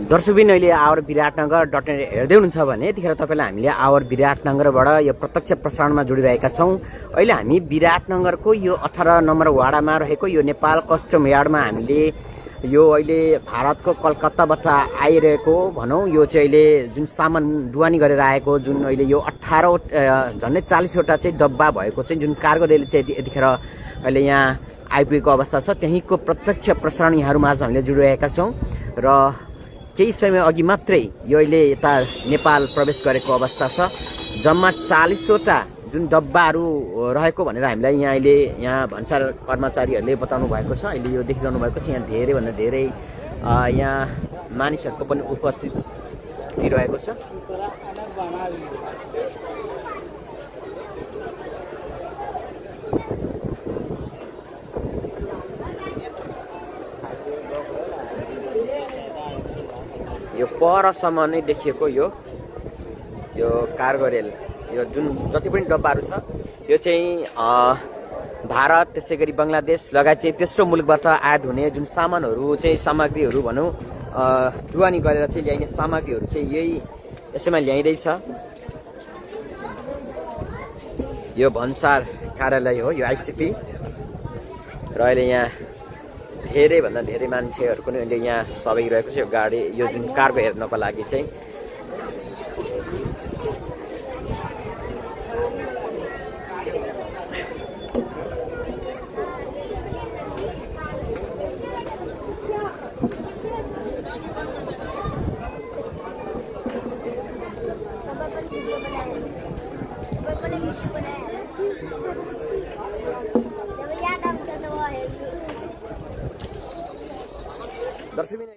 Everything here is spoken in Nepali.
दर्शकबिन अहिले आवर विराटनगर.net हेर्दै हुनुहुन्छ भने यतिखेर तपाईँलाई हामीले आवर विराटनगरबाट यो प्रत्यक्ष प्रसारणमा जोडिरहेका छौँ। अहिले हामी विराटनगरको यो 18 नम्बर वाडामा रहेको यो नेपाल कस्टम यार्डमा हामीले यो अहिले भारतको कलकत्ताबाट आइरहेको भनौँ यो चाहिँ अहिले जुन सामान ढुवानी गरेर आएको जुन अहिले यो 18 झन्डै 40 वटा चाहिँ डब्बा भएको चाहिँ जुन कार्गो रेल चाहिँ यतिखेर अहिले यहाँ आइपुगेको अवस्था छ। त्यहीँको प्रत्यक्ष प्रसारण यहाँहरूमा आज हामीले जोडिरहेका छौँ र केही समय अघि मात्रै यो अहिले यता नेपाल प्रवेश गरेको अवस्था छ। जम्मा 40 वटा जुन डब्बाहरू रहेको भनेर हामीलाई यहाँ अहिले यहाँ भन्सार कर्मचारीहरूले बताउनु भएको छ। अहिले यो देखिरहनु भएको छ यहाँ धेरैभन्दा धेरै यहाँ मानिसहरूको पनि उपस्थिति रहेको छ। यो परसम्म नै देखिएको यो कार्गो रेल यो जुन जति पनि डब्बाहरू छ यो चाहिँ भारत त्यसै गरी बङ्गलादेश लगायत चाहिँ तेस्रो मुलुकबाट आयात हुने जुन सामानहरू चाहिँ सामग्रीहरू भनौँ ढुवानी गरेर चाहिँ ल्याइने सामग्रीहरू चाहिँ यही यसैमा ल्याइँदैछ। यो भन्सार कार्यालय हो यो आइसिपी र अहिले यहाँ धेरैभन्दा धेरै मान्छेहरूको पनि अहिले यहाँ सबै रहेको छ। यो गाडी यो जुन कार्गो हेर्नको लागि चाहिँ दर्शक